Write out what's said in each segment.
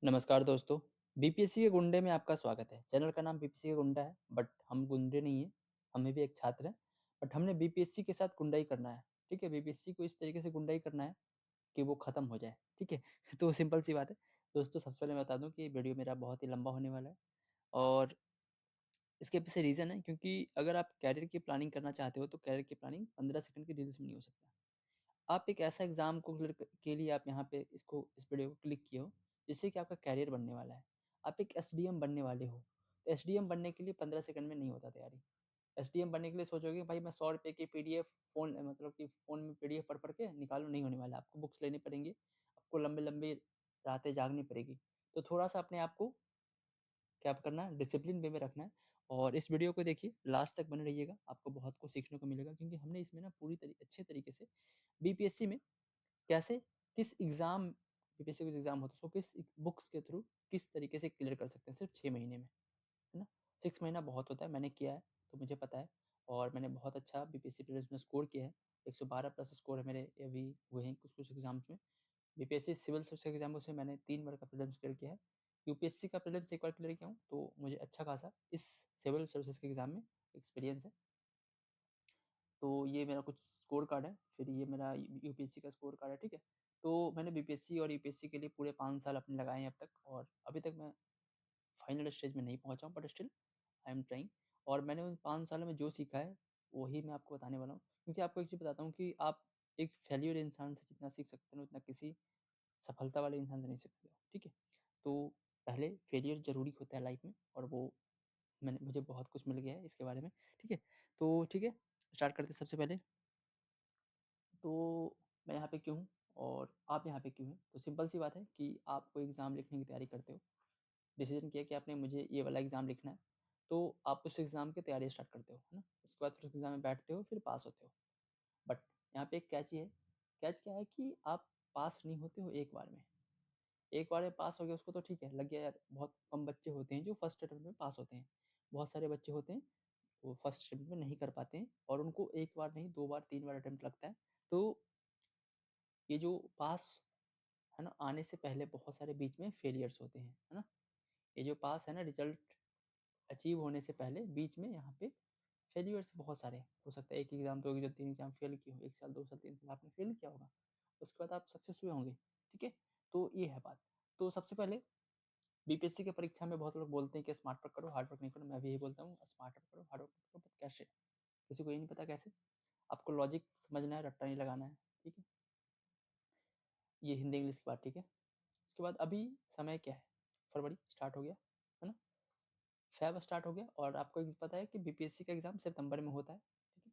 नमस्कार दोस्तों, बीपीएससी के गुंडे में आपका स्वागत है। चैनल का नाम बीपीएससी का गुंडा है, बट हम गुंडे नहीं हैं, हमें भी एक छात्र हैं, बट हमने बीपीएससी के साथ गुंडाई करना है, ठीक है? बीपीएससी को इस तरीके से गुंडाई करना है कि वो खत्म हो जाए, ठीक है? तो सिंपल सी बात है। दोस्तों, सबसे पहले मैं बता दूँ कि वीडियो मेरा बहुत ही लंबा होने वाला है और इसके पीछे रीज़न है क्योंकि अगर आप करियर की प्लानिंग करना चाहते हो, तो करियर की प्लानिंग 15 सेकंड की रील्स में नहीं हो सकता। आप एक ऐसा एग्ज़ाम को क्लियर क के लिए आप यहाँ पे इस वीडियो को क्लिक किए हो, जिससे कि आपका करियर बनने वाला है। आप एक एसडीएम बनने वाले हो। तो एसडीएम बनने के लिए 15 सेकंड में नहीं होता तैयारी। एसडीएम बनने के लिए सोचोगे भाई मैं ₹100 की पीडीएफ फ़ोन मतलब कि फ़ोन में पीडीएफ पढ़-पढ़ के निकालूँ, नहीं होने वाला है। आपको बुक्स लेनी पड़ेंगी, आपको लंबी-लंबी रातें जागनी पड़ेगी। तो थोड़ा-सा अपने आप को क्या करना है, डिसिप्लिन वे में रखना है और इस वीडियो को देखिए, लास्ट तक बने रहिएगा। आपको बहुत कुछ सीखने को मिलेगा क्योंकि हमने इसमें ना पूरी अच्छे तरीके से बीपीएससी में कैसे किस एग्ज़ाम बीपीएससी कुछ एग्ज़ाम होता है, उसको किस बुक्स के थ्रू किस तरीके से क्लियर कर सकते हैं सिर्फ़ 6 महीने में, है ना? 6 महीना बहुत होता है, मैंने किया है, तो मुझे पता है और मैंने बहुत अच्छा बीपीएससी प्रीलिम्स में स्कोर किया है। 112 प्लस स्कोर है मेरे अभी हुए हैं कुछ-कुछ एग्ज़ाम्स में। बीपीएससी सिविल सर्विस का एग्ज़ाम उसमें मैंने 3 बार का प्रीलिम्स क्लियर किया है। यूपीएससी का प्रीलिम्स 1 बार क्लियर किया हूँ, तो मुझे अच्छा खासा इस सिविल सर्विसेज़ के एग्ज़ाम में एक्सपीरियंस है। तो ये मेरा कुछ स्कोर कार्ड है, फिर ये मेरा यूपीएससी का स्कोर कार्ड है, ठीक है? तो मैंने बीपीएससी और यूपीएससी के लिए पूरे 5 साल अपने लगाए हैं अब तक और अभी तक मैं फाइनल स्टेज में नहीं पहुँचा हूँ, but still I am trying और मैंने उन 5 सालों में जो सीखा है, वही मैं आपको बताने वाला हूँ। क्योंकि आपको एक चीज़ बताता हूँ कि आप एक फेल्योर इंसान से जितना सीख सकते हो, उतना किसी सफलता वाले इंसान से नहीं सीख सकते हो, ठीक है? तो पहले फेलियर ज़रूरी होता है लाइफ़ में और वो मुझे बहुत कुछ मिल गया है इसके बारे में, ठीक है? तो ठीक है, स्टार्ट करते हैं सबसे पहले। तो मैं यहाँ पे क्यों हूँ और आप यहाँ पे क्यों हैं? तो सिंपल सी बात है कि आप कोई एग्ज़ाम लिखने की तैयारी करते हो, डिसीज़न किया कि आपने मुझे ये वाला एग्ज़ाम लिखना है, तो आप उस एग्ज़ाम की तैयारी स्टार्ट करते हो, है ना? उसके बाद फिर उस एग्ज़ाम में बैठते हो, फिर पास होते हो। बट यहाँ पे एक कैच ये है, कैच क्या है कि आप पास नहीं होते हो एक बार में। एक बार में पास हो गया उसको तो ठीक है, लग गया यार, बहुत कम बच्चे होते हैं जो फर्स्ट अटेम्प्ट में पास होते हैं। बहुत सारे बच्चे होते हैं, वो फर्स्ट अटेम्प्ट में नहीं कर पाते हैं और उनको 1 बार नहीं 2 बार 3 बार अटेम्प्ट लगता है। तो ये जो पास है ना, आने से पहले बहुत सारे बीच में फेलियर्स होते हैं, है ना? ये जो पास है ना, रिजल्ट अचीव होने से पहले बीच में यहाँ पे फेलियर्स बहुत सारे हैं। हो सकता है 1 एग्ज़ाम, 2 एग्ज़ाम, 3 एग्ज़ाम फेल किए हो, 1 साल, 2 साल, 3 साल आपने फेल किया होगा। उसके बाद आप सक्सेस हुए होंगे, ठीक है? तो ये है बात। तो सबसे पहले बीपीएससी की परीक्षा में बहुत लोग बोलते हैं कि स्मार्ट वर्क करो, हार्ड वर्क नहीं करो। मैं भी यही बोलता हूँ, स्मार्ट वर्क करो, हार्ड वर्क मत करो, बट कैसे? किसी को ये नहीं पता कैसे? आपको लॉजिक समझना है, रट्टा नहीं लगाना है, ठीक है? ये हिंदी इंग्लिश की बात, ठीक है? उसके बाद अभी समय क्या है? फरवरी स्टार्ट हो गया, है ना? फ़ेब स्टार्ट हो गया और आपको एक पता है कि बीपीएससी का एग्ज़ाम सितंबर में होता है, ठीक है?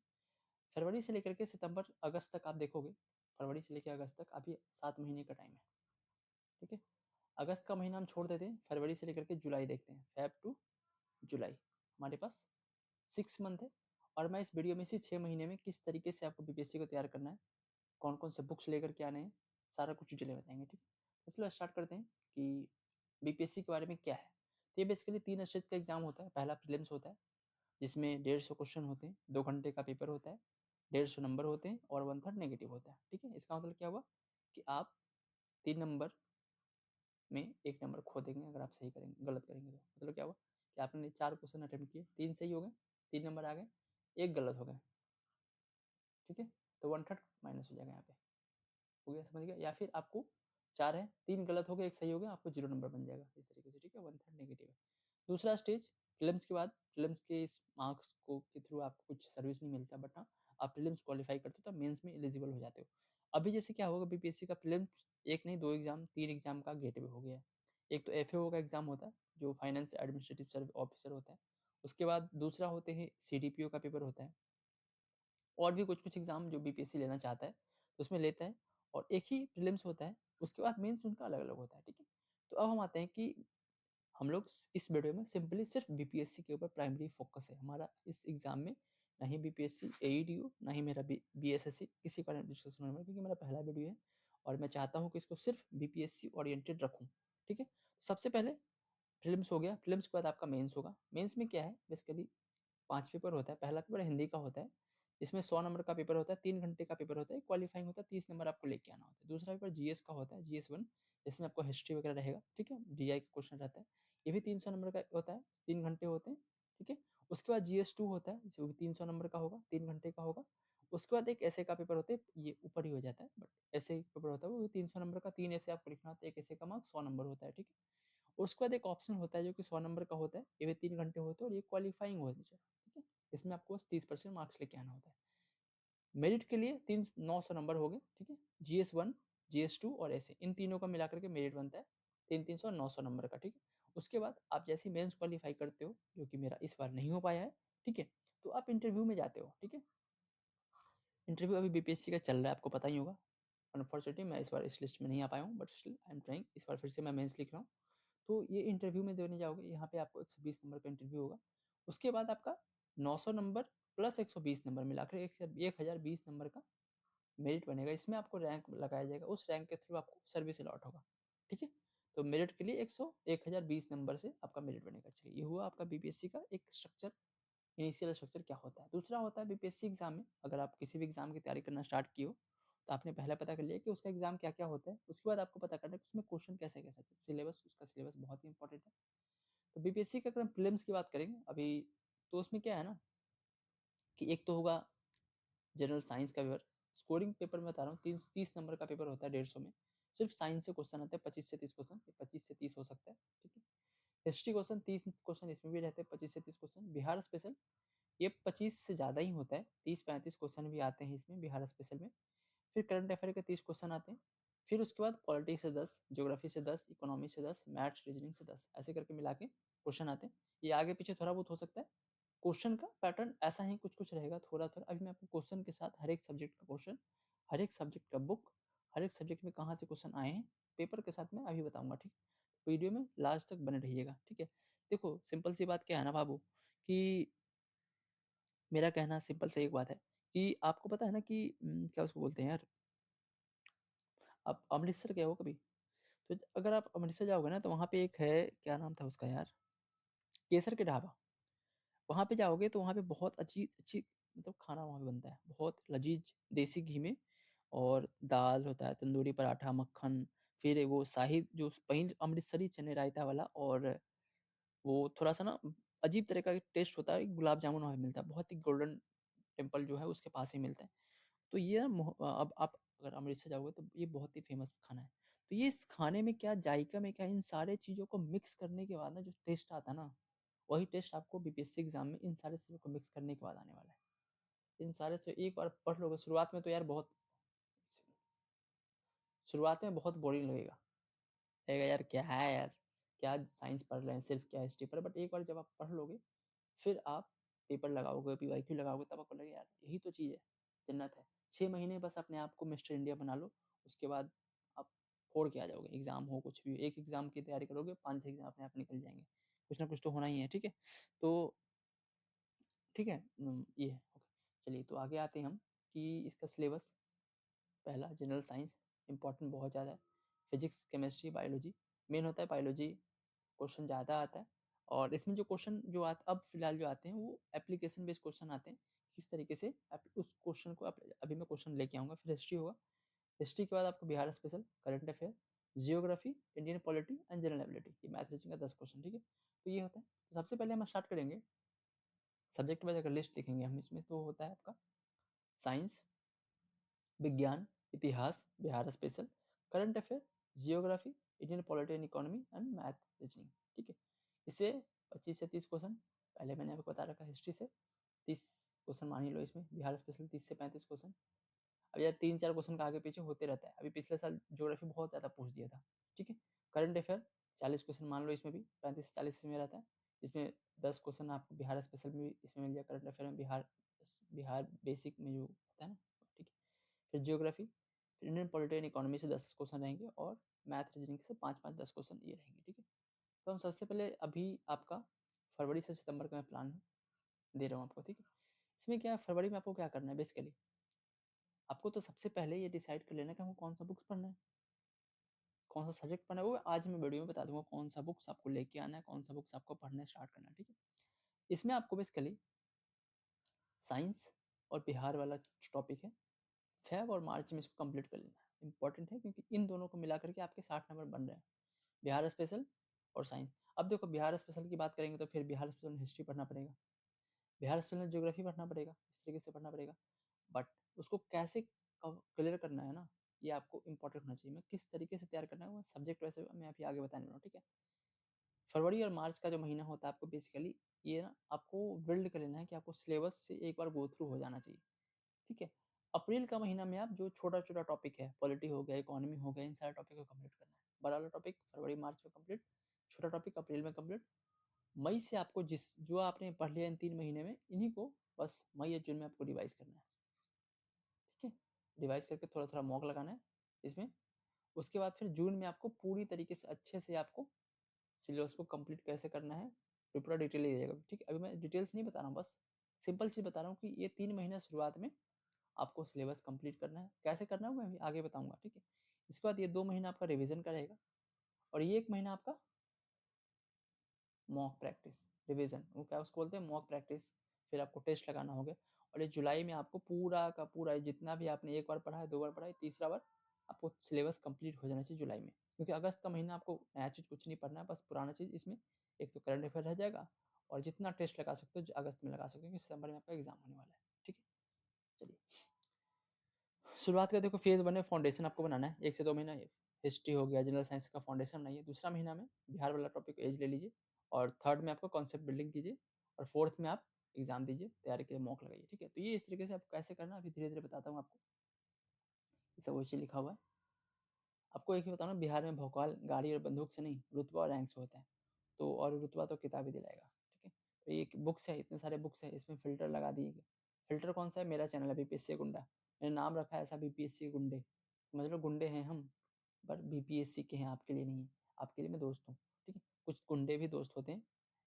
फरवरी से लेकर के सितंबर, अगस्त तक आप देखोगे, फरवरी से लेके अगस्त तक अभी 7 महीने का टाइम है, ठीक है? अगस्त का महीना हम छोड़ देते हैं, फरवरी से लेकर के जुलाई देखते हैं, फ़ेब टू जुलाई हमारे पास 6 मंथ है और मैं इस वीडियो में से 6 महीने में किस तरीके से आपको बीपीएससी को तैयार करना है, कौन-कौन से बुक्स लेकर के आने हैं, सारा कुछ डिटेल में बताएँगे, ठीक है? तो चलिए स्टार्ट करते हैं कि बीपीएससी के बारे में क्या है। तो ये बेसिकली 3 स्टेज का एग्ज़ाम होता है। पहला प्रीलिम्स होता है, जिसमें 150 क्वेश्चन होते हैं, 2 घंटे का पेपर होता है, 150 नंबर होते हैं और 1/3 नेगेटिव होता है, ठीक है? इसका मतलब क्या हुआ कि आप 3 नंबर में 1 नंबर खो देंगे अगर आप सही करेंगे, गलत करेंगे तो। मतलब क्या हुआ कि आपने 4 क्वेश्चन अटेम्प्ट किए, 3 सही हो गए, 3 नंबर आ गए, 1 गलत हो गए, ठीक है? तो 1/3 माइनस हो जाएगा यहाँ पे। हो गया, समझ गए? या फिर आपको 4 है, 3 गलत हो गए, 1 सही हो गया, आपको 0 नंबर बन जाएगा इस तरीके से, ठीक है? 1/3 नेगेटिव है। दूसरा स्टेज प्रीलिम्स के बाद, प्रीलिम्स के इस मार्क्स को के थ्रू आपको कुछ सर्विस नहीं मिलता, बट हाँ, आप प्रीलिम्स क्वालीफाई करते हो तो मेंस में एलिजिबल हो जाते हो। अभी जैसे क्या होगा, बीपीएससी का प्रीलिम्स 1 नहीं 2 एग्ज़ाम, 3 एग्ज़ाम का गेटवे हो गया है। एक तो एफएओ का एग्ज़ाम होता है, जो फाइनेंस एडमिनिस्ट्रेटिव सर्व ऑफिसर होता है। उसके बाद दूसरा होते हैं सीडीपीओ का पेपर होता है। और भी कुछ-कुछ एग्ज़ाम जो बीपीएससी लेना चाहता है, तो उसमें लेता है और एक ही प्रीलिम्स होता है, उसके बाद मेंस उनका अलग-अलग होता है, ठीक है? तो अब हम आते हैं कि हम लोग इस वीडियो में सिंपली सिर्फ बीपीएससी के ऊपर प्राइमरी फोकस है हमारा इस एग्ज़ाम में, ना ही बीपीएससी, एईडीओ, ना ही मेरा बीएसएससी, किसी का डिस्कशन होने वाला है क्योंकि मेरा पहला वीडियो है और मैं चाहता हूँ कि इसको सिर्फ बीपीएससी ओरिएंटेड रखूँ, ठीक है? सबसे पहले प्रीलिम्स हो गया, प्रीलिम्स के बाद आपका मेंस होगा। मेंस में क्या है बेसिकली 5 पेपर होता है, पहला पेपर हिंदी का होता है, इसमें 100 नंबर का पेपर होता है, 3 घंटे का पेपर होता है, क्वालिफाइंग होता है, 30 नंबर आपको लेके आना होता है। दूसरा पेपर जीएस का होता है, GS1, जिसमें आपको हिस्ट्री वगैरह रहेगा, ठीक है, DI का क्वेश्चन रहता है, ये भी 300 नंबर का होता है, 3 घंटे होते हैं, ठीक है। उसके बाद GS2 होता है, वो भी 300 नंबर का होगा, 3 घंटे का होगा। उसके बाद एक ऐसे का पेपर होता है, ये ऊपर ही हो जाता है, बट ऐसे पेपर होता है, वो 300 नंबर का, 3 ऐसे आपको लिखना होता है, एक ऐसे का मार्क्स 100 नंबर होता है, ठीक है। उसके बाद एक ऑप्शन होता है जो कि 100 नंबर का होता है, ये भी 3 घंटे होते हैं और ये क्वालिफाइंग होता है, ठीक है। इसमें आपको बस 30% मार्क्स लेके आना होता है। मेरिट के लिए 900 नंबर हो गए, ठीक है। GS1, GS2 और ऐसे इन तीनों का मिलाकर के मेरिट बनता है 300 900 नंबर का, ठीक है। उसके बाद आप जैसे मेंस क्वालिफाई करते हो, जो कि मेरा इस बार नहीं हो पाया है, ठीक है, तो आप इंटरव्यू में जाते हो, ठीक है। इंटरव्यू अभी BPSC का चल रहा है, आपको पता ही होगा। अनफॉर्चुनेटली मैं इस बार इस लिस्ट में नहीं आ पाया हूँ, but still I am trying, इस बार फिर से मैं मेंस लिख रहा हूँ। तो ये इंटरव्यू में देने जाओगे, यहाँ पे आपको 120 नंबर का इंटरव्यू होगा। उसके बाद आपका 900 नंबर प्लस 120 नंबर मिलाकर 1020 नंबर का मेरिट बनेगा। इसमें आपको रैंक लगाया जाएगा, उस रैंक के थ्रू आपको सर्विस अलॉट होगा, ठीक है। तो मेरिट के लिए 1020 नंबर से आपका मेरिट बनेगा। चलिए, ये हुआ आपका BPSC का एक स्ट्रक्चर, इनिशियल स्ट्रक्चर क्या होता है। दूसरा होता है BPSC एग्जाम में, अगर आप किसी भी एग्जाम की तैयारी करना स्टार्ट किए हो, तो आपने पहले पता कर लिया कि उसका एग्जाम क्या क्या होता है। उसके बाद आपको पता करना है कि उसमें क्वेश्चन कैसे कैसे आते हैं, सिलेबस, उसका सिलेबस बहुत ही इंपॉर्टेंट है। तो BPSC का अगर हम प्रीलिम्स की बात करेंगे अभी, तो उसमें क्या है ना कि एक तो होगा जनरल साइंस का पेपर, स्कोरिंग पेपर में बता रहा हूँ, 30 नंबर का पेपर होता है 150 में। सिर्फ साइंस से क्वेश्चन आते हैं 25 से 30 क्वेश्चन, 25 से 30 हो सकता है, ठीक है। हिस्ट्री क्वेश्चन 30 क्वेश्चन इसमें भी रहते हैं, 25 से 30 क्वेश्चन। बिहार स्पेशल ये 25 से ज़्यादा ही होता है, 30-35 क्वेश्चन भी आते हैं इसमें बिहार स्पेशल में। फिर करंट अफेयर के 30 क्वेश्चन आते हैं। फिर उसके बाद पॉलिटिक्स से 10, ज्योग्राफी से 10, इकोनॉमी से 10, मैथ्स रीजनिंग से 10, ऐसे करके मिला के क्वेश्चन आते हैं। ये आगे पीछे थोड़ा बहुत हो सकता है, क्वेश्चन का पैटर्न ऐसा ही कुछ कुछ रहेगा, थोड़ा थोड़ा। अभी मैं आपको क्वेश्चन के साथ हर एक सब्जेक्ट का क्वेश्चन, हर एक सब्जेक्ट का बुक, हर एक सब्जेक्ट में कहाँ से क्वेश्चन आए हैं, पेपर के साथ में अभी बताऊंगा, ठीक है। वीडियो में लास्ट तक बने रहिएगा, ठीक है। देखो सिंपल सी बात क्या है ना बाबू, कि मेरा कहना सिंपल से एक बात है कि आपको पता है ना कि क्या उसको बोलते हैं यार, आप अमृतसर गए हो कभी? तो अगर आप अमृतसर जाओगे ना, तो वहाँ पे एक है, क्या नाम था उसका यार, केसर के ढाबा। वहाँ पे जाओगे तो वहाँ पे बहुत अच्छी अच्छी मतलब खाना वहाँ पे बनता है, बहुत लजीज देसी घी में। और दाल होता है, तंदूरी पराठा, मक्खन, फिर वो शाही जो पनीर अमृतसरी चने रायता वाला, और वो थोड़ा सा ना अजीब तरह का टेस्ट होता है, गुलाब जामुन वहाँ पे मिलता है, बहुत ही गोल्डन टेम्पल जो है उसके पास ही मिलता है। तो ये ना अब आप अगर अमृतसर जाओगे तो ये बहुत ही फेमस खाना है। तो ये इस खाने में क्या, जायका में क्या, इन सारे चीज़ों को मिक्स करने के बाद ना जो टेस्ट आता है ना, वही टेस्ट आपको BPSC एग्जाम में इन सारे चीज़ों को मिक्स करने के बाद आने वाला है। इन सारे से एक बार पढ़ लोगे, शुरुआत में तो यार बहुत, शुरुआत में बहुत बोरिंग लगेगा, लगेगा यार क्या है यार, क्या साइंस पढ़ रहे हैं सिर्फ, क्या हिस्ट्री पर। बट एक बार जब आप पढ़ लोगे, फिर आप पेपर लगाओगे, PYQ लगाओगे, तब आपको लगेगा यार यही तो चीज़ है, जन्नत है। 6 महीने बस अपने आप को मिस्टर इंडिया बना लो, उसके बाद आप फोड़ के आ जाओगे। एग्जाम हो कुछ भी, एक एग्जाम की तैयारी करोगे, 5-6 एग्जाम अपने आप निकल जाएंगे, कुछ ना कुछ तो होना ही है, ठीक है। तो ठीक है, ये है ओके। चलिए, तो आगे आते हैं हम कि इसका सिलेबस। पहला जनरल साइंस, इंपॉर्टेंट बहुत ज़्यादा है। फिजिक्स, केमिस्ट्री, बायोलॉजी, मेन होता है बायोलॉजी, क्वेश्चन ज़्यादा आता है। और इसमें जो क्वेश्चन जो अब फिलहाल जो आते हैं वो एप्लीकेशन बेस्ड क्वेश्चन आते हैं, किस तरीके से उस क्वेश्चन को अभी मैं क्वेश्चन लेके आऊँगा। फिर हिस्ट्री होगा, हिस्ट्री के बाद आपको Bihar special, current affair, geography, Indian polity and general ability, ये मैथ रीजनिंग का 10 क्वेश्चन, ठीक है। तो ये होता है। तो सबसे पहले हम स्टार्ट करेंगे सब्जेक्ट वाइज, अगर लिस्ट लिखेंगे हम इसमें, तो होता है आपका साइंस, विज्ञान, इतिहास Bihar special, current affair, geography, Indian polity and economy and math reasoning, ठीक है। इससे 25 से 30 क्वेश्चन, पहले मैंने आपको बता रखा, हिस्ट्री से 30 क्वेश्चन मान ही लो, इसमें बिहार स्पेशल 30 से 35 क्वेश्चन। अब यार 3-4 क्वेश्चन का आगे पीछे होते रहता है, अभी पिछले साल ज्योग्राफी बहुत ज़्यादा पूछ दिया था, ठीक है। करंट अफेयर 40 क्वेश्चन मान लो, इसमें भी 35 से 40 इसमें रहता है। इसमें 10 क्वेश्चन आपको बिहार स्पेशल में भी इसमें मिल जाए, करंट अफेयर में, बिहार बिहार बेसिक में जो होता है ना, ठीक है। फिर जियोग्राफी, फिर इंडियन पॉलिटी एंड इकोनॉमी से 10 क्वेश्चन रहेंगे, और मैथ रीजनिंग से 5-5 10 क्वेश्चन ये रहेंगे, ठीक है। तो हम सबसे पहले अभी आपका फरवरी से सितंबर का मैं प्लान दे रहा हूँ आपको, ठीक है। इसमें क्या है, फरवरी में आपको क्या करना है बेसिकली, आपको तो सबसे पहले ये डिसाइड कर लेना कि हमको कौन सा बुक्स पढ़ना है, कौन सा सब्जेक्ट पढ़ना है, वो आज मैं वीडियो में बता दूंगा कौन सा बुक्स आपको लेके आना है, कौन सा बुक्स आपको पढ़ना स्टार्ट करना है, ठीक है। इसमें आपको बेसिकली साइंस, और बिहार वाला टॉपिक है, फेब और मार्च में इसको कंप्लीट कर लेना है। इंपॉर्टेंट है क्योंकि इन दोनों को मिला करके आपके 60 नंबर बन रहे हैं, बिहार स्पेशल और साइंस। अब देखो बिहार स्पेशल की बात करेंगे तो फिर बिहार स्पेशल में हिस्ट्री पढ़ना पड़ेगा, बिहार स्पेशल में ज्योग्राफी पढ़ना पड़ेगा, इस तरीके से पढ़ना पड़ेगा। बट उसको कैसे क्लियर करना है ना, ये आपको इंपॉर्टेंट होना चाहिए। मैं किस तरीके से तैयार करना है वो सब्जेक्ट वैसे मैं अभी आगे बताने वाला हूँ, ठीक है। फरवरी और मार्च का जो महीना होता है आपको बेसिकली ये ना आपको बिल्ड कर लेना है कि आपको सिलेबस से एक बार गो थ्रू हो जाना चाहिए, ठीक है। अप्रैल का महीना में आप जो छोटा छोटा टॉपिक है, पॉलिटी हो गया, इकोनॉमी हो गया, इन सारे टॉपिक को कंप्लीट करना है। बड़ा वाला टॉपिक फरवरी मार्च में कंप्लीट, छोटा टॉपिक अप्रैल में कंप्लीट। मई से आपको जो आपने पढ़ लिया इन 3 महीने में, इन्हीं को बस मई या जून में आपको रिवाइज करना है, ठीक है। रिवाइज करके थोड़ा थोड़ा मॉक लगाना है इसमें। उसके बाद फिर जून में आपको पूरी तरीके से अच्छे से आपको सिलेबस को कंप्लीट कैसे करना है पूरा डिटेल ही रहेगा, ठीक है। अभी मैं डिटेल्स नहीं बता रहा हूँ, बस सिंपल चीज़ बता रहा हूँ कि ये 3 महीने शुरुआत में आपको सिलेबस कंप्लीट करना है। कैसे करना है मैं अभी आगे बताऊंगा, ठीक है। इसके बाद ये 2 महीना आपका रिविजन का रहेगा और ये 1 महीना आपका मॉक प्रैक्टिस रिवीजन, वो क्या उसको बोलते हैं, मॉक प्रैक्टिस। फिर आपको टेस्ट लगाना होगा। और इस जुलाई में आपको पूरा का पूरा जितना भी आपने एक बार पढ़ा है, 2 बार पढ़ा है, तीसरा बार आपको सिलेबस कंप्लीट हो जाना चाहिए जुलाई में। क्योंकि अगस्त का महीना आपको नया चीज़ कुछ नहीं पढ़ना है, बस पुराना चीज़ इसमें। एक तो करंट अफेयर रह जाएगा और जितना टेस्ट लगा सकते हो अगस्त में लगा सकते हो, क्योंकि सितंबर में आपका एग्जाम होने वाला है, ठीक है। चलिए शुरुआत का देखो फेज 1 में फाउंडेशन आपको बनाना है, 1 से 2 महीना हिस्ट्री हो गया, जनरल साइंस का फाउंडेशन बनाइए। दूसरा महीना में बिहार वाला टॉपिक एज ले लीजिए और थर्ड में आपको कॉन्सेप्ट बिल्डिंग कीजिए और फोर्थ में आप एग्जाम दीजिए, तैयारी के लिए मॉक लगाइए, ठीक है। तो ये इस तरीके से आपको कैसे करना अभी धीरे धीरे बताता हूँ आपको। ये सब वही लिखा हुआ है। आपको एक ही बताऊँ ना, बिहार में भोकाल गाड़ी और बंदूक से नहीं, रुतबा और रैंक से होता है। तो और रुतबा तो किताब ही दिलाएगा, ठीक है। तो ये बुक्स है, इतने सारे बुक्स है, इसमें फिल्टर लगा दिए। फिल्टर कौन सा है, मेरा चैनल है बीपीएससी गुंडा, मैंने नाम रखा है ऐसा बीपीएससी गुंडे, मतलब गुंडे हैं हम, पर बीपीएससी के हैं, आपके लिए नहीं है। आपके लिए मैं दोस्त हूँ, ठीक है। कुछ गुंडे भी दोस्त होते हैं,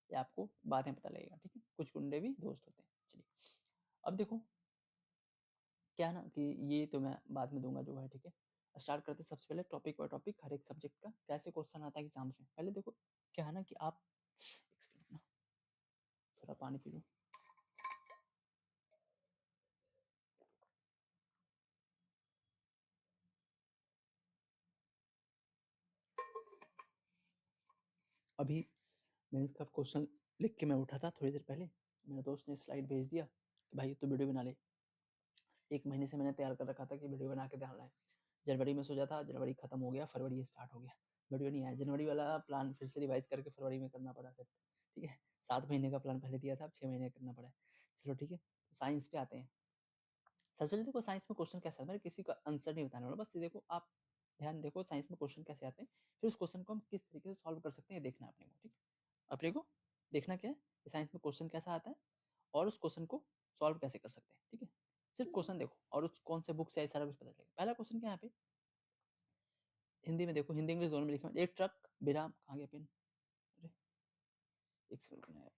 ये आपको बाद में पता लगेगा, ठीक है। कुछ गुंडे भी दोस्त होते हैं। चलिए अब देखो क्या है ना कि ये तो मैं बाद में दूंगा जो है, ठीक है। स्टार्ट करते सबसे पहले टॉपिक बाय टॉपिक, हर एक सब्जेक्ट का कैसे क्वेश्चन आता है एग्जाम्स में। पहले देखो क्या है ना कि आप एक सेकंड ना, थोड़ा पानी पी लो। अभी मेंस का क्वेश्चन लिख के मैं उठा था थोड़ी देर पहले, मेरे दोस्त ने स्लाइड भेज दिया कि भाई तो वीडियो बना ले। 1 महीने से मैंने तैयार कर रखा था कि वीडियो बना के डालना है। जनवरी में सोचा था, जनवरी खत्म हो गया, फरवरी स्टार्ट हो गया, वीडियो नहीं आया। जनवरी वाला प्लान फिर से रिवाइज करके फरवरी में करना पड़ा सर, ठीक है। 7 महीने का प्लान पहले दिया था, अब 6 महीने करना पड़ा है। चलो ठीक है, साइंस पे आते हैं। सबसे पहले देखो साइंस में क्वेश्चन कैसे आता है, मैं किसी का आंसर नहीं बताने वाला, बस देखो आप ध्यान देखो साइंस में क्वेश्चन कैसे आते हैं, फिर उस क्वेश्चन को हम किस तरीके से सॉल्व कर सकते हैं ये देखना है अपने को, ठीक है। अपने को देखना क्या है, साइंस में क्वेश्चन कैसा आता है और उस क्वेश्चन को सॉल्व कैसे कर सकते हैं, ठीक है। सिर्फ क्वेश्चन देखो और उस कौन से बुक से सारा कुछ पता चलेगा। पहला क्वेश्चन क्या है यहाँ पे, हिंदी में देखो, हिंदी इंग्लिश दोनों में लिखा है। एक ट्रक विराम, कहाँ गया पेन, अरे एक सेकंड,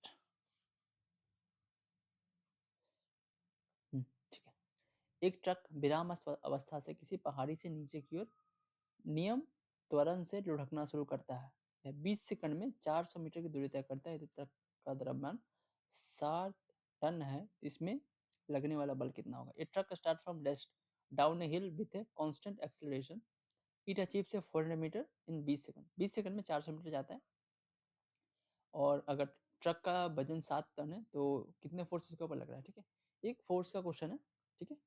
ठीक है। एक ट्रक विराम अवस्था से किसी पहाड़ी से नीचे की ओर नियम त्वरण से लुढ़कना शुरू करता है। 20 सेकंड में 400 मीटर की दूरी तय करता है। यदि ट्रक का द्रव्यमान 7 टन है, इसमें लगने वाला बल कितना होगा। A truck start from rest down a hill with a constant acceleration, it achieves a 400 metre in 20 second. 20 second में 400 मीटर जाता है। और अगर ट्रक का वजन 7 टन है तो कितने फोर्स इसके ऊपर लग रहा है, ठीक है। एक फोर्स का क्वेश्चन है, ठीक है।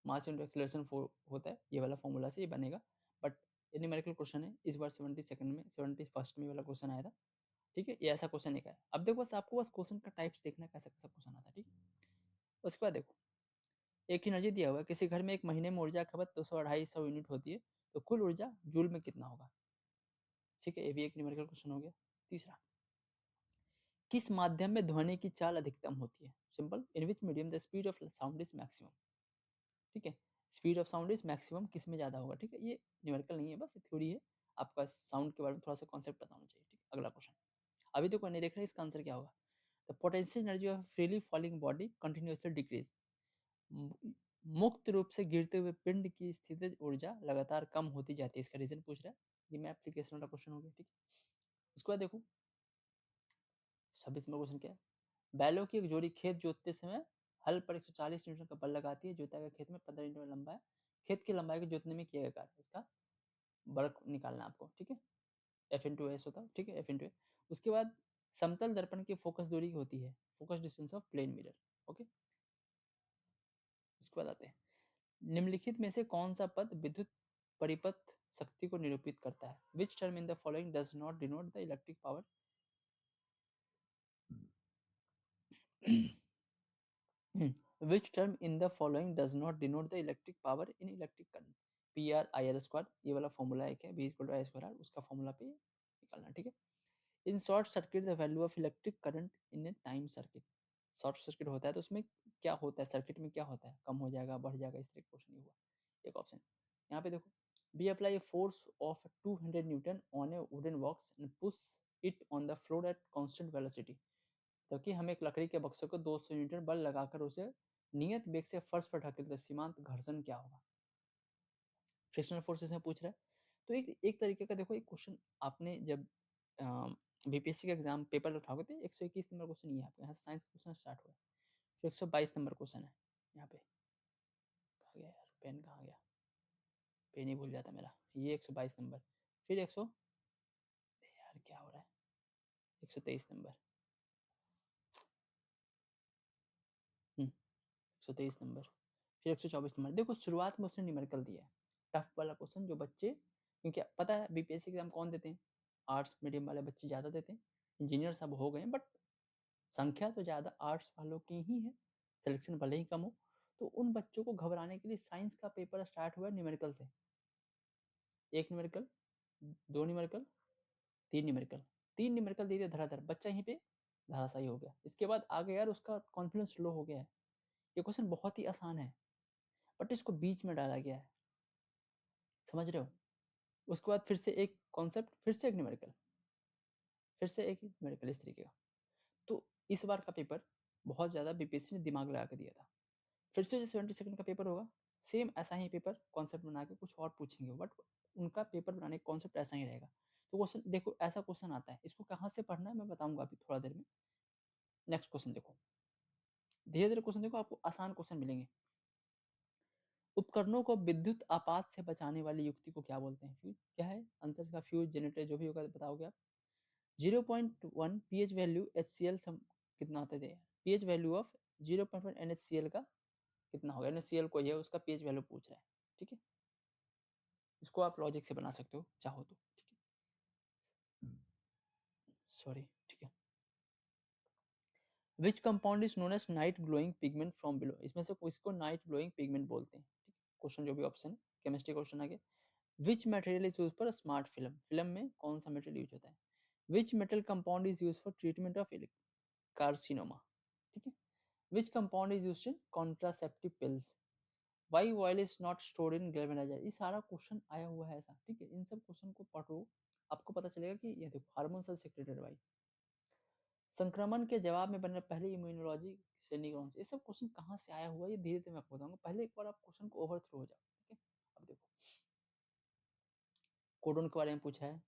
मास इंटू एक्सेलरेशन होता है, ये वाला फॉर्मूला से ये बनेगा। बट ये न्यूमेरिकल क्वेश्चन है, इस बार 70 सेकंड में 71 में वाला क्वेश्चन आया था, ठीक है। ये ऐसा क्वेश्चन एक है। अब देखो बस आपको बस क्वेश्चन का टाइप्स देखना है, कैसा कैसा क्वेश्चन आता है, ठीक है। उसके बाद देखो एक एनर्जी दिया हुआ है, किसी घर में एक महीने में ऊर्जा खपत 200-250 यूनिट होती है, तो कुल ऊर्जा जूल में कितना होगा, ठीक है। ये भी एक न्यूमेरिकल क्वेश्चन हो गया। तीसरा, किस माध्यम में ध्वनि की चाल अधिकतम होती है, simple, in which medium the speed of sound is maximum, ठीक है। Speed of sound is maximum किस में ज्यादा होगा, ठीक है। ये न्यूमेरिकल नहीं है, बस थ्योरी है, आपका साउंड के बारे में थोड़ा सा कॉन्सेप्ट पता होना चाहिए, ठीक है। अगला क्वेश्चन, अभी तो कोई नहीं देख रहा है, इसका आंसर क्या होगा। The potential energy of freely falling body continuously decrease, मुक्त रूप से गिरते हुए पिंड की स्थितिज ऊर्जा लगातार कम होती जाती है, इसका रीजन पूछ रहा है। ये मैं एप्लीकेशन वाला क्वेश्चन हो गया, ठीक है। उसके बाद देखो 26वां क्वेश्चन क्या है, बैलों की एक जोड़ी खेत जोतते समय हल पर 140 न्यूटन का बल लगाती है, जोता गया खेत में 15 मीटर लंबा है, खेत की लंबाई को जोतने में किया गया कार्य, इसका वर्क निकालना आपको, ठीक है। एफ इंटू एस होता है, ठीक है, एफ इंटू ए। उसके बाद समतल दर्पण की फोकस दूरी होती है, focus distance of plane mirror, okay. उसके बाद आते हैं, निम्नलिखित में से कौन सा पद विद्युत परिपथ शक्ति को निरूपित करता है? Which term in the following does not denote the electric power? Which term in the following does not denote the electric power in electric current? P R I R square, ये वाला फॉर्मूला एक है, P equal to I square R, उसका formula पे निकालना, ठीक है। In short circuit the value of electric current in a time circuit, short circuit होता है तो उसमें क्या होता है, सर्किट में क्या होता है, कम हो जाएगा, बढ़ जाएगा, इस तरह क्वेश्चन हुआ। एक ऑप्शन यहाँ पे देखो, B apply a force of 200 newton on a wooden box and push it on the floor at constant velocity. क्योंकि हम एक लकड़ी के बक्से को 200 न्यूटन बल लगाकर उसे नियत वेग से फर्श पर ढकेलते, तो सीमांत घर्षण क्या होगा? फ्रिक्शनल फोर्सेस में पूछ रहा है। तो एक तरीके का देखो, एक क्वेश्चन आपने जब बीपीएससी का एग्जाम पेपर उठाओगे तो 121 नंबर क्वेश्चन ये है आपके, यहाँ से साइंस क्वेश्चन स्टार्ट हुआ है, फिर 122 नंबर क्वेश्चन है यहाँ पे। कहाँ गया यार पेन, कहाँ गया, पेन ही भूल जाता मेरा। ये 122 नंबर, फिर 100, यार क्या हो रहा है, 123 नंबर, 123 नंबर, फिर 124 नंबर। देखो शुरुआत में उसने न्यूमेरिकल दिया है, टफ वाला क्वेश्चन, जो बच्चे, क्योंकि पता है बीपीएससी एग्जाम कौन देते हैं, आर्ट्स मीडियम वाले बच्चे ज़्यादा देते हैं, इंजीनियर सब हो गए, बट संख्या तो ज़्यादा आर्ट्स वालों की ही है, सिलेक्शन भले ही कम हो। तो उन बच्चों को घबराने के लिए साइंस का पेपर स्टार्ट हुआ न्यूमेरिकल से, एक न्यूमेरिकल, दो न्यूमेरिकल, तीन न्यूमेरिकल, तीन न्यूमेरिकल दे दिया धराधर, बच्चा यहीं पे धराशायी हो गया। इसके बाद आगे यार उसका कॉन्फिडेंस लो हो गया है। ये क्वेश्चन बहुत ही आसान है, बट इसको बीच में डाला गया है, समझ रहे हो। उसके बाद फिर से एक कॉन्सेप्ट, फिर से एक न्यूमेरिकल, फिर से एक न्यूमेरिकल, इस तरीके का। तो इस बार का पेपर बहुत ज़्यादा बीपीएससी ने दिमाग लगा के दिया था। फिर से जो 70 सेकंड का पेपर होगा, सेम ऐसा ही पेपर कॉन्सेप्ट बना के कुछ और पूछेंगे, बट उनका पेपर बनाने का कॉन्सेप्ट ऐसा ही रहेगा। तो क्वेश्चन देखो, ऐसा क्वेश्चन आता है, इसको कहाँ से पढ़ना है मैं बताऊंगा अभी थोड़ा देर में। नेक्स्ट क्वेश्चन देखो, धीरे धीरे क्वेश्चन देखो, आपको आसान क्वेश्चन मिलेंगे। उपकरणों को विद्युत आपात से बचाने वाली युक्ति को क्या बोलते हैं? फ्यूज क्या है आंसर इसका? फ्यूज, जनरेटर, जो भी होगा बताओगे आप। 0.1 पीएच वैल्यू HCl कितना होता है, पीएच वैल्यू ऑफ 0.1 NaCl का कितना होगा? NaCl को है, उसका पीएच वैल्यू पूछ रहा है, ठीक है। इसको आप लॉजिक से बना सकते हो चाहो तो, ठीक है, सॉरी, ठीक है। Which compound is known as night glowing pigment from below, इसमें से इसको नाइट ग्लोइंग पिगमेंट बोलते हैं, ठीक है। क्वेश्चन जो भी ऑप्शन है, केमिस्ट्री क्वेश्चन आ गया। Which material is use for smart film, film में कौन सा मटेरियल यूज होता है? Which metal compound is use for treatment of carcinoma, ठीक है। Which compound is use in contraceptive pills, why oil is not stored in galvaniser. ये सारा question आया हुआ है ऐसा, ठीक है। इन सब क्वेश्चन को पढ़ो, आपको पता चलेगा कि ये देखो, हार्मोन सेल सिक्रेटेड बाय, संक्रमण के जवाब में बने पहले इम्यूनोलॉजी श्रेणी कौन सी, ये सब क्वेश्चन कहाँ से आया हुआ है, ये धीरे धीरे मैं आपको बताऊंगा। पहले एक बार आप क्वेश्चन को ओवर थ्रू हो जाओ, ठीक है। अब देखो, कोडोन के बारे में पूछा है,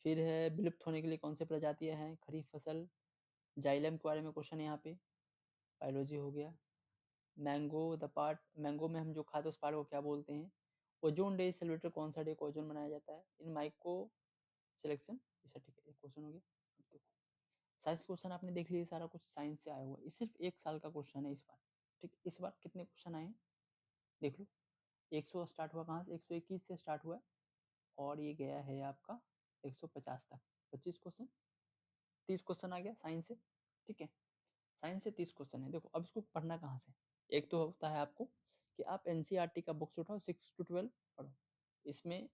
फिर है विलुप्त होने के लिए कौन से प्रजातियां हैं, खरीफ फसल, जाइलम के बारे में क्वेश्चन है यहाँ पे, बायोलॉजी हो गया। मैंगो द पार्ट, मैंगो में हम जो खाते हैं उस पार्ट को क्या बोलते हैं? ओजोन डे सेलिब्रेटर कौन सा डे को ओजोन मनाया जाता है? इन माइक्रो सिलेक्शन, इसे, ठीक है, एक क्वेश्चन हो गया। देखो साइंस क्वेश्चन आपने देख लिया, सारा कुछ साइंस से आया हुआ है, ये सिर्फ एक साल का क्वेश्चन है इस बार, ठीक। इस बार कितने क्वेश्चन आए हैं देख लो, 100 स्टार्ट हुआ कहाँ से, 121 से स्टार्ट हुआ है, और ये गया है आपका 150 तक, 25 क्वेश्चन, 30 क्वेश्चन आ गया साइंस से, ठीक है। साइंस से 30 क्वेश्चन है। देखो अब इसको पढ़ना कहाँ से, एक तो होता है आपको कि आप एनसीईआरटी का बुक्स उठाओ, 6 to 12 पढ़ो, इसमें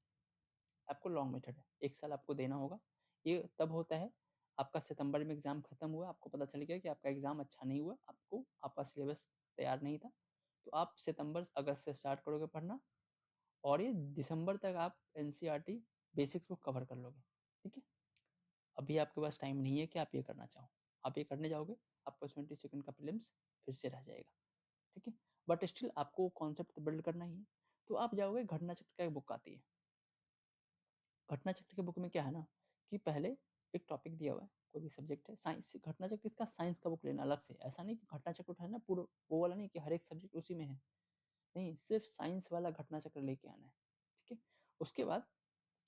आपको लॉन्ग मेथड है, एक साल आपको देना होगा। ये तब होता है आपका सितंबर में एग्जाम खत्म हुआ, आपको पता चल गया कि आपका एग्जाम अच्छा नहीं हुआ, आपको आपका सिलेबस तैयार नहीं था, तो आप सितंबर अगस्त से स्टार्ट करोगे पढ़ना, और ये दिसंबर तक आप एनसीईआरटी बेसिक्स को कवर कर लोगे, ठीक है। अभी आपके पास टाइम नहीं है कि आप ये करना चाहो, आप ये करने जाओगे आपका 20 सेकंड का प्रीलिम्स फिर से रह जाएगा, ठीक है। बट स्टिल आपको कॉन्सेप्ट तो बिल्ड करना ही है। तो आप जाओगे, घटना चक्र का एक बुक आती है, घटना चक्र की बुक में क्या है ना, कि पहले एक टॉपिक दिया हुआ है, कोई भी सब्जेक्ट है, साइंस घटना चक्र इसका साइंस का बुक लेना अलग से, ऐसा नहीं कि घटना चक्र उठाना पूरा वो वाला नहीं कि हर एक सब्जेक्ट उसी में है, नहीं, सिर्फ साइंस वाला घटना चक्र लेके आना है, ठीक है। उसके बाद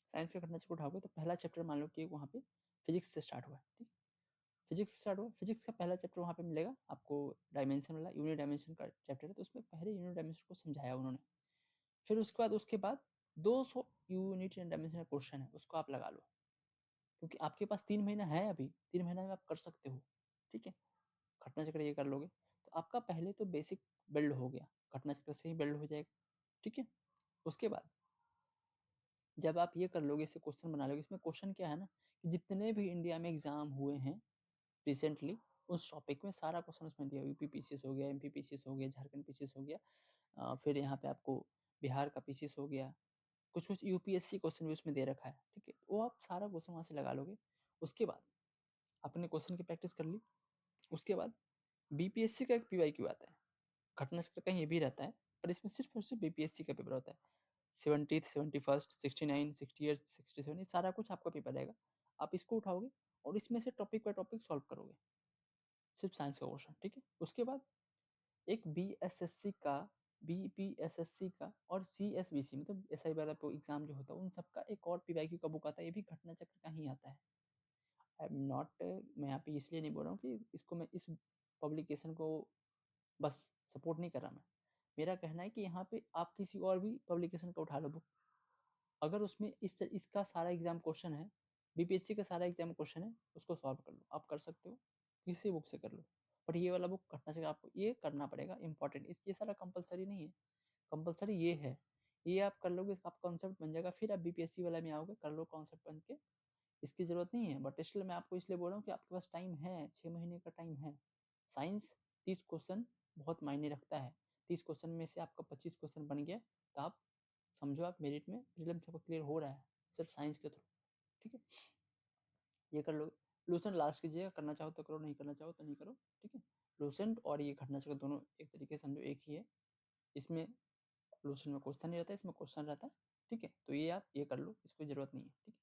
साइंस का घटना चक्र उठाओगे तो पहला चैप्टर मान लो कि वहाँ पे फिजिक्स से स्टार्ट हुआ है, ठीक, फिजिक्स स्टार्ट हुआ, फिजिक्स का पहला चैप्टर वहाँ पे मिलेगा आपको, डायमेंशन वाला यूनिट डायमेंशन का चैप्टर है, तो उसमें पहले यूनिट डायमेंशन को समझाया उन्होंने। फिर उसके बाद 200 यूनिट डायमेंशन का क्वेश्चन है, उसको आप लगा लो, क्योंकि आपके पास 3 महीना है, अभी 3 महीना में आप कर सकते हो, ठीक है। घटना चक्र ये कर लोगे तो आपका पहले तो बेसिक बिल्ड हो गया, घटना चक्र से ही बिल्ड हो जाएगा, ठीक है। उसके बाद जब आप ये कर लोगे, इसे क्वेश्चन बना लोगे, इसमें क्वेश्चन क्या है ना कि जितने भी इंडिया में एग्जाम हुए हैं रिसेंटली, उस टॉपिक में सारा क्वेश्चन उसमें दिया, यूपी पीसीएस हो गया, एमपी पीसीएस हो गया, झारखंड पीसीएस हो गया, फिर यहाँ पे आपको बिहार का पीसीएस हो गया, कुछ कुछ यूपीएससी क्वेश्चन भी उसमें दे रखा है, ठीक है। वो आप सारा क्वेश्चन वहाँ से लगा लोगे। उसके बाद आपने क्वेश्चन की प्रैक्टिस कर ली। उसके बाद बीपीएससी का एक पीवाईक्यू आता है, घटना चक्र कहीं ये भी रहता है, पर इसमें सिर्फ और सिर्फ बीपीएससी का पेपर होता है। 70th 71st 69 68 67 ये सारा कुछ आपका पेपर रहेगा। आप इसको उठाओगे और इसमें से टॉपिक बाय टॉपिक सॉल्व करोगे, सिर्फ साइंस का क्वेश्चन, ठीक है। उसके बाद एक बीएसएससी का, बीपीएसएससी का और सीएसबीसी मतलब एसआई वाला एग्जाम जो होता है उन सबका एक और पीवाईक्यू का बुक आता है, ये भी घटना चक्र का ही आता है। आई एम नॉट, मैं यहाँ पे इसलिए नहीं बोल रहा हूँ कि इसको मैं इस पब्लिकेशन को बस सपोर्ट नहीं कर रहा मैं, मेरा कहना है कि यहाँ पे आप किसी और भी पब्लिकेशन का उठा लो बुक, अगर उसमें इसका सारा एग्जाम क्वेश्चन है, बीपीएससी का सारा एग्जाम क्वेश्चन है, उसको सॉल्व कर लो, आप कर सकते हो, किसी बुक से कर लो। बट ये वाला बुक घटना चक्र आपको ये करना पड़ेगा, इंपॉर्टेंट, ये सारा कंपलसरी नहीं है, कंपलसरी ये है, ये आप कर लोगे, आप कॉन्सेप्ट बन जाएगा, फिर आप बीपीएससी वाला में आओगे, कर लो कॉन्सेप्ट बन के, इसकी ज़रूरत नहीं है। बट इसलिए मैं आपको इसलिए बोल रहा हूँ कि आपके पास टाइम है, 6 महीने का टाइम है। साइंस 30 क्वेश्चन बहुत मायने रखता है, 30 क्वेश्चन में से आपका 25 क्वेश्चन बन गया तो आप समझो आप मेरिट में प्रीलिम्स आपका क्लियर हो रहा है, सिर्फ साइंस के थ्रू, ठीक है। ये कर लो, लूसेंट लास्ट कीजिएगा, करना चाहो तो करो, नहीं करना चाहो तो नहीं करो, ठीक है। लूसेंट और ये घटना चक्र दोनों एक तरीके से समझो एक ही है, इसमें लूसेंट में क्वेश्चन नहीं रहता है, इसमें क्वेश्चन रहता है, ठीक है। तो ये आप ये कर लो, इसको जरूरत नहीं है, ठीक है।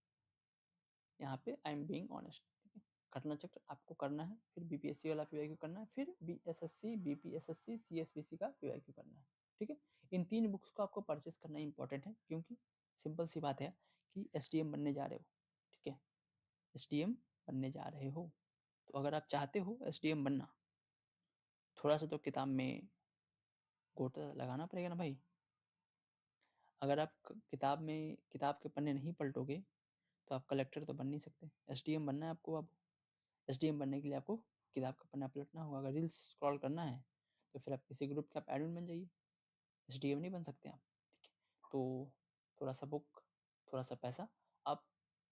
यहाँ पे आई एम बीइंग ऑनेस्ट, ठीक है। घटना चक्र आपको करना है, फिर बीपीएससी वाला पीवाईक्यू करना है, फिर बीएसएससी बीपीएसएससी सीएसबीसी का पीवाईक्यू करना है, ठीक है। इन 3 बुक्स को आपको परचेस करना इंपॉर्टेंट है, क्योंकि सिंपल सी बात है कि एसडीएम बनने जा रहे हो, ठीक है, एसडीएम बनने जा रहे हो, तो अगर आप चाहते हो एसडीएम बनना, थोड़ा सा तो किताब में गोटा लगाना पड़ेगा ना भाई। अगर आप किताब के पन्ने नहीं पलटोगे तो आप कलेक्टर तो बन नहीं सकते, एसडीएम बनना है आपको। अब एसडीएम बनने के लिए आपको किताब का पन्ना पलटना होगा, अगर रील्स स्क्रॉल करना है तो फिर आप किसी ग्रुप के आप एडमिन बन जाइए, एसडीएम नहीं बन सकते आप, ठीक है। तो थोड़ा सा बुक, थोड़ा सा पैसा,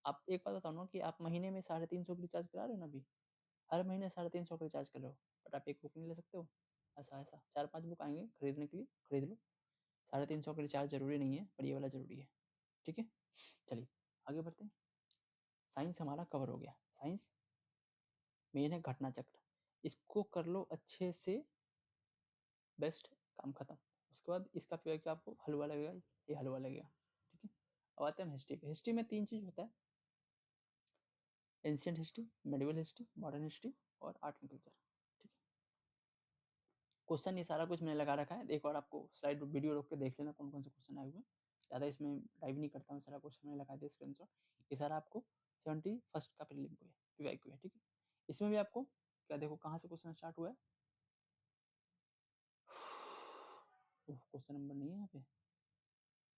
आप एक बात बताओ ना कि आप महीने में 350 की रिचार्ज करा रहे हो ना अभी, हर महीने 350 का रिचार्ज कर रहे हो, बट आप एक बुक नहीं ले सकते हो, ऐसा ऐसा 4-5 बुक आएंगे खरीदने के लिए, खरीद लो। 350 का रिचार्ज जरूरी नहीं है, पर ये वाला जरूरी है, ठीक है। चलिए आगे बढ़ते हैं। साइंस हमारा कवर हो गया, साइंस मेन है घटना चक्र, इसको कर लो अच्छे से, बेस्ट, काम खत्म। उसके बाद इसका फिर क्या आपको हलवा लगेगा, ये हलवा लगेगा, ठीक है। अब आते हैं हिस्ट्री पे। हिस्ट्री में 3 चीज़ होता है, ancient history, medieval history, modern history और आर्ट एंड कल्चर, ठीक है। क्वेश्चन ये सारा कुछ मैंने लगा रखा है, एक बार आपको स्लाइड वीडियो रोक के देख लेना कौन कौन से क्वेश्चन आए हुए हैं, ज़्यादा इसमें डाइव नहीं करता हूँ, सारा क्वेश्चन मैंने लगा दिया स्क्रीनशॉट। ये सारा आपको 71st का प्रीलिम को है, पीवाईक्यू है, ठीक है। इसमें भी आपको क्या देखो कहाँ से क्वेश्चन स्टार्ट हुआ है, क्वेश्चन नंबर नहीं है यहाँ पे,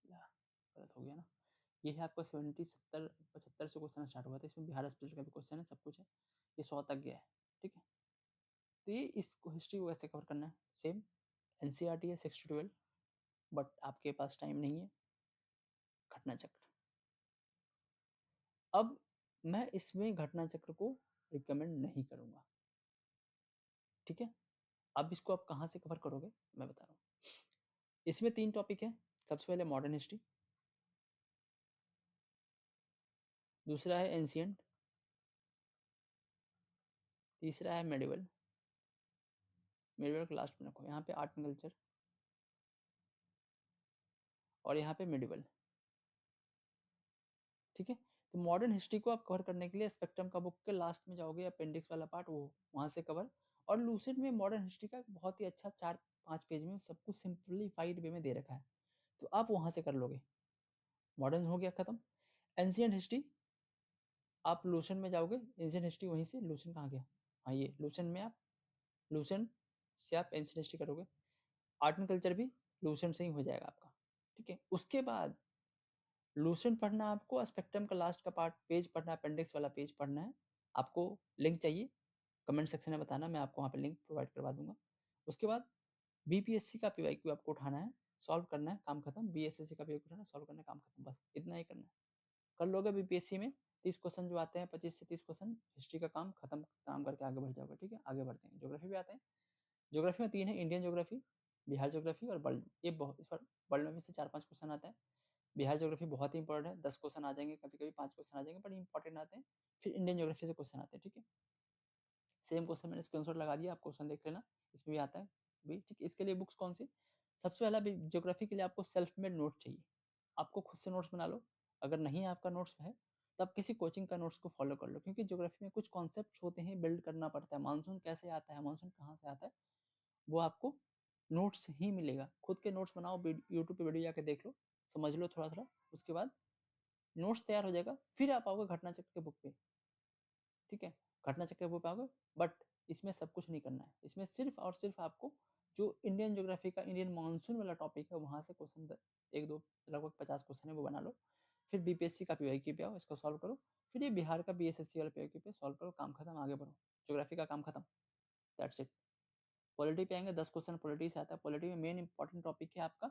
या गलत हो गया ना, ये है आपका 70 70 75 से क्वेश्चन स्टार्ट हुआ था, इसमें बिहार स्पेशल का भी क्वेश्चन है, सब कुछ है, ये 100 तक गया है, ठीक है। तो ये इसको हिस्ट्री को कैसे कवर करना है, सेम एनसीईआरटी है 6 to 12, बट आपके पास टाइम नहीं है, घटना चक्र। अब मैं इसमें घटना चक्र को रिकमेंड नहीं करूंगा, ठीक है। अब इसको आप कहाँ से कवर करोगे मैं बता रहा हूँ। इसमें 3 टॉपिक है, सबसे पहले मॉडर्न हिस्ट्री, दूसरा है एंशियंट, तीसरा है मेडिवल, मेडिवल को लास्ट में रखो, यहाँ पे आर्ट एंड कल्चर और यहाँ पे मेडिवल, ठीक है। तो मॉडर्न हिस्ट्री को आप कवर करने के लिए स्पेक्ट्रम का बुक के लास्ट में जाओगे, अपेंडिक्स वाला पार्ट वो वहाँ से कवर। और लूसेंट में मॉडर्न हिस्ट्री का बहुत ही अच्छा 4-5 पेज में सब कुछ सिंप्लीफाइड वे में दे रखा है, तो आप वहाँ से कर लोगे। मॉडर्न हो गया खत्म। एंशियंट हिस्ट्री आप लूसेंट में जाओगे, एंशियंट हिस्ट्री वहीं से, लूसेंट कहाँ गया, हाँ ये लूसेंट में, आप लूसेंट से आप एंशियंट हिस्ट्री करोगे। आर्ट एंड कल्चर भी लूसेंट से ही हो जाएगा आपका, ठीक है। उसके बाद लूसेंट पढ़ना है आपको, स्पेक्ट्रम का लास्ट का पार्ट पेज पढ़ना है, अपेंडिक्स वाला पेज पढ़ना है आपको। लिंक चाहिए कमेंट सेक्शन में बताना, मैं आपको वहाँ पे लिंक प्रोवाइड करवा दूंगा। उसके बाद बीपीएससी का पीवाईक्यू आपको उठाना है, सॉल्व करना है, काम खत्म। बीएसएससी का पीवाईक्यू उठाना है, सॉल्व करना है, काम खत्म। बस इतना ही करना है, कर लोगे। बीपीएससी में 30 क्वेश्चन जो आते हैं, 25 से 30 क्वेश्चन, हिस्ट्री का काम खत्म, काम करके आगे बढ़ जाओगे, ठीक है। आगे बढ़ते हैं, ज्योग्राफी भी आते हैं। ज्योग्राफी में 3 है, इंडियन ज्योग्राफी, बिहार ज्योग्राफी और वर्ल्ड। ये बहुत, इस पर वर्ल्ड में से 4-5 क्वेश्चन आते हैं। बिहार ज्योग्राफी बहुत ही इंपॉर्टेंट है, 10 क्वेश्चन आ जाएंगे, कभी कभी 5 क्वेश्चन आ जाएंगे, बट इंपॉर्टेंट आते हैं। फिर इंडियन ज्योग्राफी से क्वेश्चन आते हैं, ठीक है। सेम क्वेश्चन मैंने स्क्रीनशॉट लगा दिया, आप क्वेश्चन देख लेना, इसमें भी आता है भी, ठीक है। इसके लिए बुक्स कौन सी, सबसे पहला ज्योग्राफी के लिए आपको सेल्फ मेड नोट चाहिए, आपको खुद से नोट्स बना लो। अगर नहीं आपका नोट्स है तो आप किसी कोचिंग का नोट्स को फॉलो कर लो, क्योंकि ज्योग्राफी में कुछ कॉन्सेप्ट होते हैं, बिल्ड करना पड़ता है। मानसून कैसे आता है, मानसून कहाँ से आता है, वो आपको नोट्स ही मिलेगा। खुद के नोट्स बनाओ, यूट्यूब पे वीडियो जाके देख लो, समझ लो थोड़ा थोड़ा, उसके बाद नोट्स तैयार हो जाएगा। फिर आप आओगे घटना चक्र के बुक पे, ठीक है। घटना चक्र के बुक पे आओगे, बट इसमें सब कुछ नहीं करना है, इसमें सिर्फ और सिर्फ आपको जो इंडियन ज्योग्राफी का इंडियन मानसून वाला टॉपिक है वहां से क्वेश्चन, एक दो लगभग 50 क्वेश्चन है, वो बना लो। फिर बीपीएससी का पीवाईक्यू पे आओ, इसको सॉल्व करो। फिर ये बिहार का बीएसएससी वाला पीवाईक्यू पे सॉल्व करो, काम खत्म, आगे बढ़ो। ज्योग्राफी का काम खत्म, दैट्स इट। पॉलिटी पे आएंगे, 10 क्वेश्चन पॉलिटी से आता है। पॉलिटी में मेन इंपॉर्टेंट टॉपिक है आपका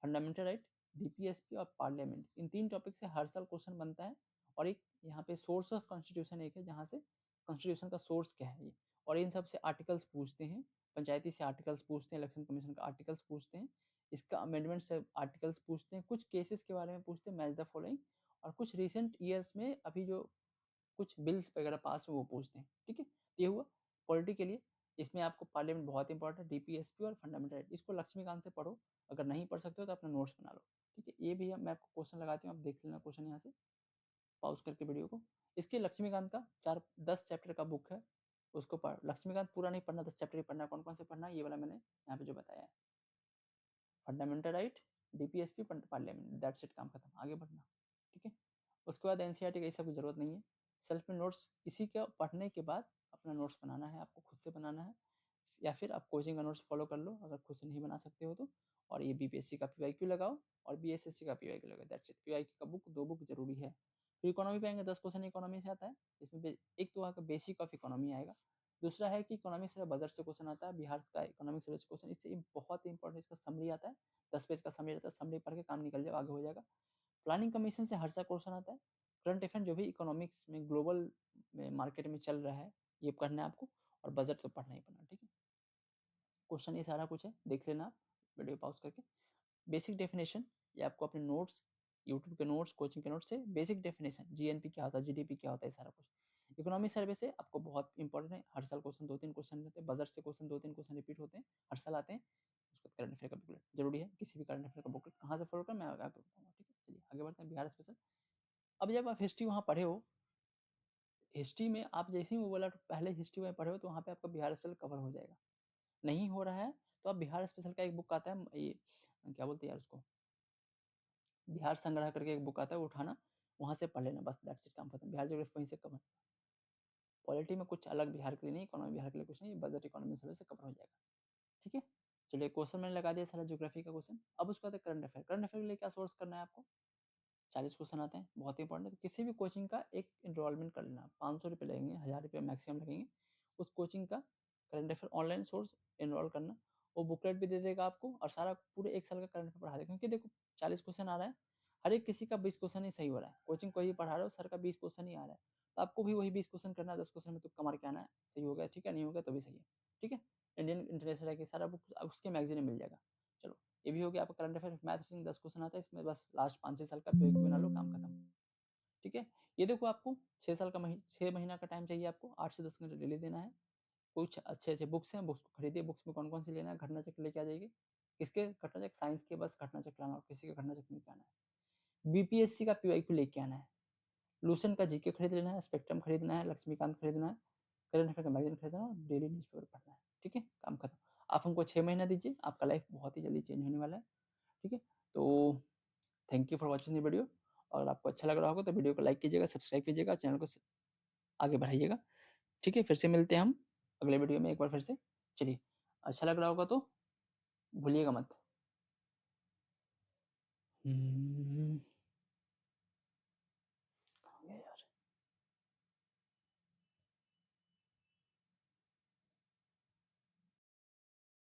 फंडामेंटल राइट, डीपीएसपी और पार्लियामेंट। इन 3 टॉपिक से हर साल क्वेश्चन बनता है। और एक यहाँ पे सोर्स ऑफ कॉन्स्टिट्यूशन एक है, जहाँ से कॉन्स्टिट्यूशन का सोर्स क्या है ये, और इन सब से आर्टिकल्स पूछते हैं। पंचायती से आर्टिकल्स पूछते हैं, इलेक्शन कमीशन का आर्टिकल्स पूछते हैं, इसका अमेंडमेंट से आर्टिकल्स पूछते हैं, कुछ केसेस के बारे में पूछते हैं, मैच द फॉलोइंग। और कुछ रिसेंट ईयर्स में अभी जो कुछ बिल्स वगैरह पास हुए वो पूछते हैं, ठीक है। ये हुआ पॉलिटी के लिए। इसमें आपको पार्लियामेंट बहुत इंपॉर्टेंट है, डीपीएसपी और फंडामेंटल राइट, इसको लक्ष्मीकांत से पढ़ो। अगर नहीं पढ़ सकते हो तो अपना नोट्स बना लो, ठीक है। ये भी है, मैं आपको क्वेश्चन लगाती हूँ, आप देख लेना क्वेश्चन यहाँ से पॉज करके वीडियो को। इसके लक्ष्मीकांत का 4-10 चैप्टर का बुक है, उसको पढ़। लक्ष्मीकांत पूरा नहीं पढ़ना, 10 चैप्टर ही पढ़ना। कौन कौन से पढ़ना है ये वाला मैंने यहाँ पे जो बताया है, fundamental right, DPSP, parliament, that's it, काम खत्म, आगे बढ़ना, ठीक है। उसके बाद एनसीईआरटी का ये सब की जरूरत नहीं है। सेल्फ में नोट्स, इसी के पढ़ने के बाद अपना नोट्स बनाना है, आपको खुद से बनाना है, या फिर आप कोचिंग का नोट्स फॉलो कर लो अगर खुद से नहीं बना सकते हो तो। और ये बीपीएससी का पीवाईक्यू लगाओ और बीएसएससी का पीवाईक्यू लगाओ, दैट्स इट। पीवाईक्यू का बुक, 2 बुक जरूरी है। फिर इकोनॉमी पे आएंगे, 10 क्वेश्चन इकोनॉमी से आता है। इसमें एक तो वहाँ का बेसिक ऑफ इकोनॉमी आएगा, दूसरा है कि इकोनॉमिक से बजट से क्वेश्चन आता है, बिहार का इकोनॉमिक सर्वे से क्वेश्चन, इससे बहुत इंपॉर्टेंट इसका समरी आता है, 10 पेज का समरी आता है, समरी पढ़ के काम निकल जाओ, आगे हो जाएगा। प्लानिंग कमीशन से हर सा क्वेश्चन आता है। करंट अफेयर जो भी इकोनॉमिक्स में ग्लोबल में मार्केट में चल रहा है ये करना है आपको, और बजट तो पढ़ना ही पढ़ना, ठीक है। क्वेश्चन ये सारा कुछ है, देख लेना आप वीडियो पॉज करके। बेसिक डेफिनेशन, ये आपको अपने नोट्स, यूट्यूब के नोट्स, कोचिंग के नोट्स से बेसिक डेफिनेशन, जीएनपी क्या होता है, जीडीपी क्या होता है, सारा कुछ। इकोनॉमिक सर्वे से आपको बहुत इंपॉर्टेंट है, हर साल क्वेश्चन 2-3 क्वेश्चन रहते हैं, बजट से क्वेश्चन 2-3 क्वेश्चन रिपीट होते हैं, हर साल आते हैं। उसके बाद करंट अफेयर का बुकलेट जरूरी है, किसी भी करंट अफेयर का बुकलेट कहाँ से फॉलो कर मैं आपको बताऊंगा, ठीक है। चलिए आगे बढ़ते हैं, बिहार स्पेशल। अब जब आप हिस्ट्री वहाँ पढ़े हो, हिस्ट्री में आप जैसे ही वो बोला पहले हिस्ट्री में पढ़े हो, तो वहाँ पे आपका बिहार स्पेशल कवर हो जाएगा। नहीं हो रहा है तो आप बिहार स्पेशल का एक बुक आता है, ये क्या बोलते हैं यार उसको, बिहार संग्रह करके एक बुक आता है, वो उठाना, वहां से पढ़ लेना, बस दैट्स इट, काम खत्म। बिहार ज्योग्राफी वहीं से कवर। पॉलिटी में कुछ अलग बिहार के लिए नहीं, इकोनॉमी बिहार के लिए कुछ नहीं, बजट इकोनॉमी सर्वे से कवर हो जाएगा, ठीक है। चलिए क्वेश्चन मैंने लगा दिया सारा ज्योग्राफी का क्वेश्चन। अब उसके बाद करंट अफेयर, करंट अफेयर के लिए क्या सोर्स करना है आपको, 40 क्वेश्चन आते हैं, बहुत इंपॉर्टेंट है। तो किसी भी कोचिंग का एक इनरोलमेंट कर लेना, 500 रुपये लगेंगे, 1000 रुपये मैक्सिमम लगेंगे। उस कोचिंग का current affair online source enrol करना, वो बुकलेट भी दे देगा आपको, और सारा पूरे 1 साल का करंट अफेयर पढ़ा देगा। क्योंकि देखो 40 क्वेश्चन आ रहा है, हर एक किसी का 20 क्वेश्चन ही सही हो रहा है, कोचिंग को ही पढ़ा रहे हो, सर का 20 क्वेश्चन ही आ रहा है, तो आपको भी वही 20 क्वेश्चन करना है, 10 क्वेश्चन में तुक्का मार के आना है, सही हो गया ठीक है, नहीं हो गया तो भी सही है, ठीक है। इंडियन इंटरनेशनल है कि सारा बुक उसके मैगजीन में मिल जाएगा। चलो ये भी हो गया आपका current affair. Math reasoning 10 question आता है, इसमें बस लास्ट 5-6 साल का पीवाईक्यू बना लो, काम खत्म, ठीक है। ये देखो आपको 6 साल का 6 महीना का टाइम चाहिए आपको, 8 से 10 घंटे डेली देना है। कुछ अच्छे अच्छे बुक्स हैं, बुक्स को खरीदिए। बुक्स में कौन कौन सी लेना है, घटना चक्र लेके आ जाइए। किसके घटना चक्र, साइंस के, बस घटना चक्र लाना, और किसी का घटना चक्र लेके आना है। बीपीएससी का पीवाईक्यू लेके आना है, लूसेंट का जीके खरीद लेना है, स्पेक्ट्रम खरीदना है, लक्ष्मीकांत खरीदना है, करंट अफेयर का मैगजीन खरीदना है और डेली न्यूज़पेपर पढ़ना है। ठीक है, काम खत्म। आप हमको 6 महीना दीजिए, आपका लाइफ बहुत ही जल्दी चेंज होने वाला है। ठीक है, तो thank you for watching the video. अगर आपको अच्छा लग रहा होगा तो वीडियो को लाइक कीजिएगा, सब्सक्राइब कीजिएगा, चैनल को आगे बढ़ाइएगा। ठीक है, फिर से मिलते हैं हम अगले वीडियो में एक बार फिर से। चलिए, अच्छा लग रहा होगा तो भूलिएगा मत।